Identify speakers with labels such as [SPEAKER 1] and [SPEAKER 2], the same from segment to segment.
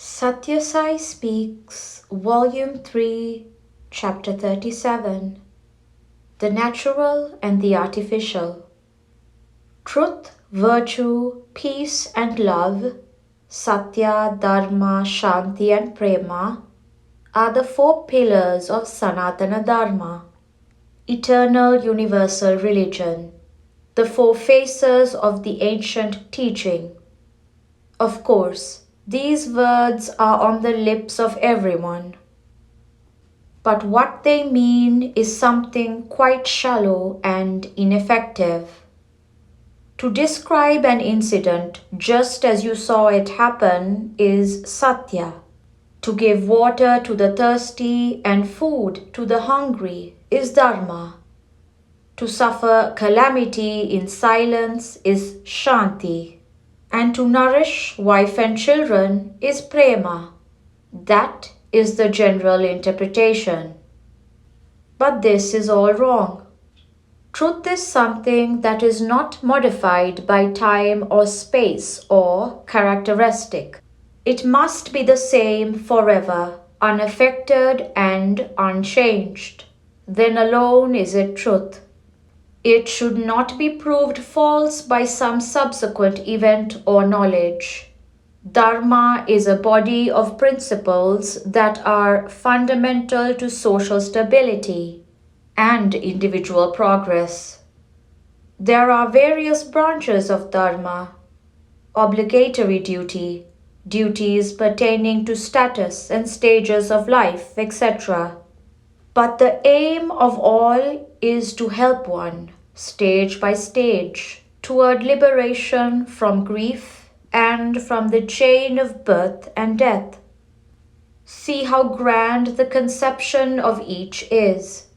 [SPEAKER 1] Sathya Sai Speaks, Volume 3, Chapter 37. The Natural and the Artificial. Truth, virtue, peace and love, Satya, Dharma, Shanti and Prema are the four pillars of Sanatana Dharma, eternal universal religion, the four faces of the ancient teaching. Of course, these words are on the lips of everyone. But what they mean is something quite shallow and ineffective. To describe an incident just as you saw it happen is Satya. To give water to the thirsty and food to the hungry is Dharma. To suffer calamity in silence is Shanti. And to nourish wife and children is Prema. That is the general interpretation. But this is all wrong. Truth is something that is not modified by time or space or characteristic. It must be the same forever, unaffected and unchanged. Then alone is it truth. It should not be proved false by some subsequent event or knowledge. Dharma is a body of principles that are fundamental to social stability and individual progress. There are various branches of Dharma: obligatory duty, duties pertaining to status and stages of life, etc. But the aim of all is to help one, stage by stage, toward liberation from grief and from the chain of birth and death. See how grand the conception of each is.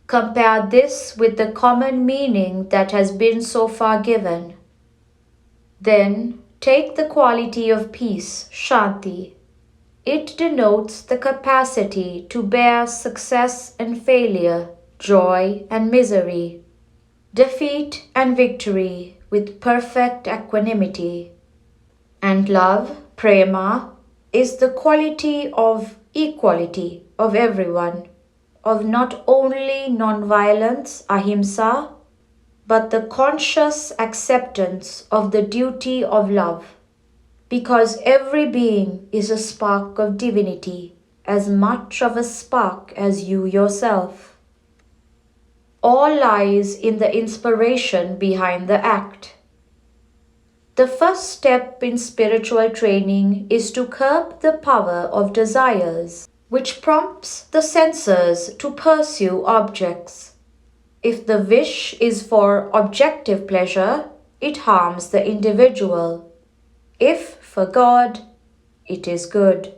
[SPEAKER 1] Compare this with the common meaning that has been so far given. Then take the quality of peace, Shanti. It denotes the capacity to bear success and failure, joy and misery, defeat and victory with perfect equanimity. And love, Prema, is the quality of equality of everyone, of not only non-violence, ahimsa, but the conscious acceptance of the duty of love. Because every being is a spark of divinity, as much of a spark as you yourself. All lies in the inspiration behind the act. The first step in spiritual training is to curb the power of desires, which prompts the senses to pursue objects. If the wish is for objective pleasure, it harms the individual. If for God, it is good.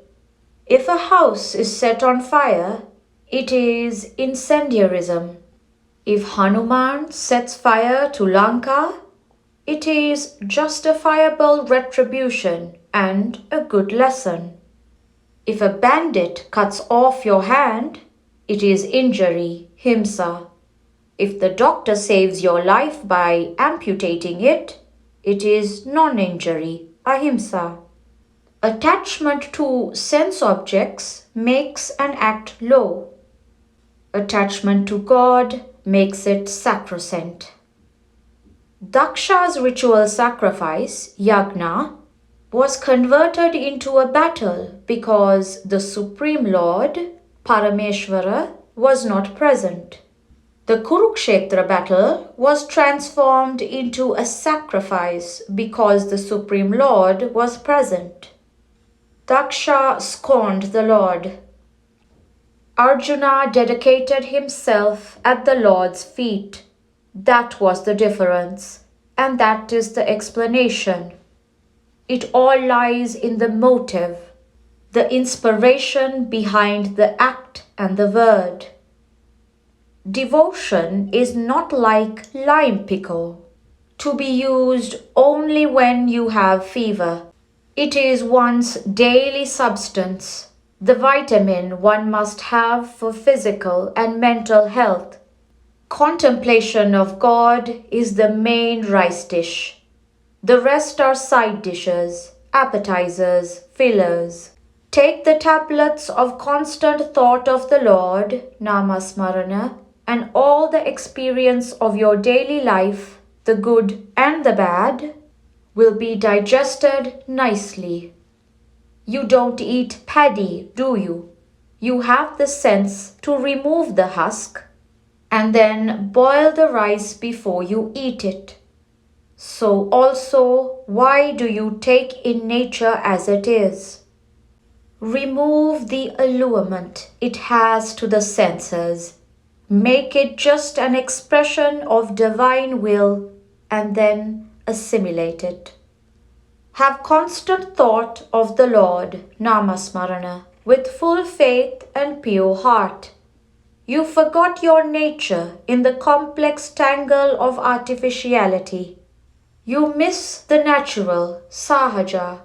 [SPEAKER 1] If a house is set on fire, it is incendiarism. If Hanuman sets fire to Lanka, it is justifiable retribution and a good lesson. If a bandit cuts off your hand, it is injury, himsa. If the doctor saves your life by amputating it, it is non-injury, ahimsa. Attachment to sense objects makes an act low. Attachment to God makes it sacrosanct. Daksha's ritual sacrifice, yagna, was converted into a battle because the Supreme Lord, Parameshvara, was not present. The Kurukshetra battle was transformed into a sacrifice because the Supreme Lord was present. Daksha scorned the Lord. Arjuna dedicated himself at the Lord's feet. That was the difference, and that is the explanation. It all lies in the motive, the inspiration behind the act and the word. Devotion is not like lime pickle, to be used only when you have fever. It is one's daily substance, the vitamin one must have for physical and mental health. Contemplation of God is the main rice dish. The rest are side dishes, appetizers, fillers. Take the tablets of constant thought of the Lord, Namasmarana, and all the experience of your daily life, the good and the bad, will be digested nicely. You don't eat paddy, do you? You have the sense to remove the husk and then boil the rice before you eat it. So also, why do you take in nature as it is? Remove the allurement it has to the senses. Make it just an expression of divine will and then assimilate it. Have constant thought of the Lord, Namasmarana, with full faith and pure heart. You forgot your nature in the complex tangle of artificiality. You miss the natural, sahaja,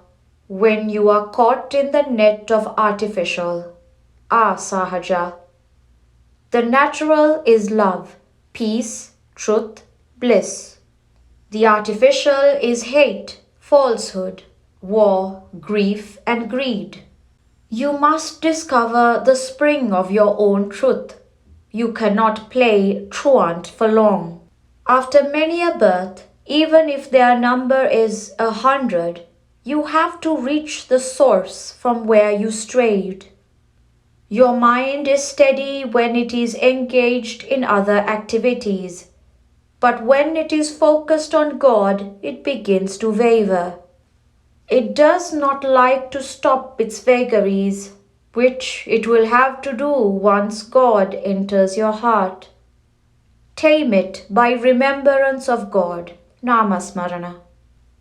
[SPEAKER 1] when you are caught in the net of artificial, asahaja. The natural is love, peace, truth, bliss. The artificial is hate, falsehood, war, grief, and greed. You must discover the spring of your own truth. You cannot play truant for long. After many a birth, even if their number is 100, you have to reach the source from where you strayed. Your mind is steady when it is engaged in other activities, but when it is focused on God, it begins to waver. It does not like to stop its vagaries, which it will have to do once God enters your heart. Tame it by remembrance of God, Namasmarana.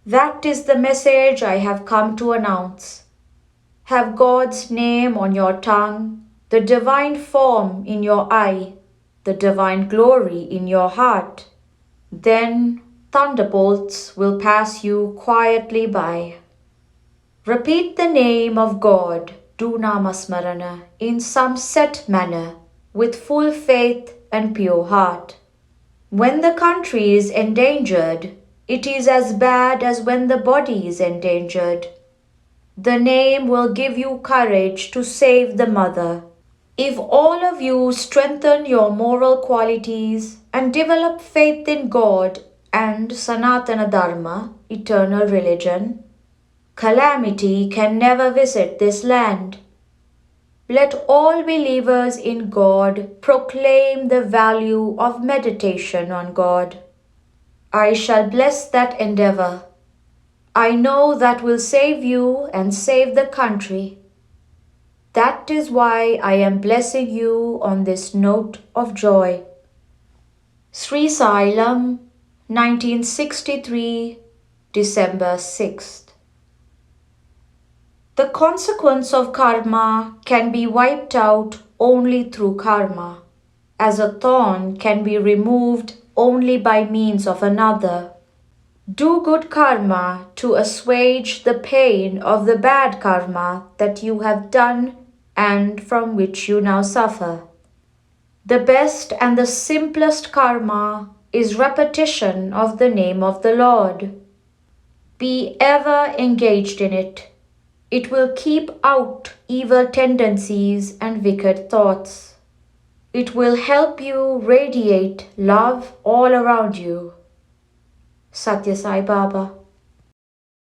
[SPEAKER 1] That is the message I have come to announce. Have God's name on your tongue, the divine form in your eye, the divine glory in your heart. Then thunderbolts will pass you quietly by. Repeat the name of God, do Namasmarana, in some set manner, with full faith and pure heart. When the country is endangered, it is as bad as when the body is endangered. The name will give you courage to save the mother. If all of you strengthen your moral qualities and develop faith in God and Sanatana Dharma, eternal religion, calamity can never visit this land. Let all believers in God proclaim the value of meditation on God. I shall bless that endeavor. I know that will save you and save the country. That is why I am blessing you on this note of joy. Sri Sailam, 1963, December 6th. The consequence of karma can be wiped out only through karma, as a thorn can be removed only by means of another. Do good karma to assuage the pain of the bad karma that you have done and from which you now suffer. The best and the simplest karma is repetition of the name of the Lord. Be ever engaged in it. It will keep out evil tendencies and wicked thoughts. It will help you radiate love all around you. Sathya Sai Baba.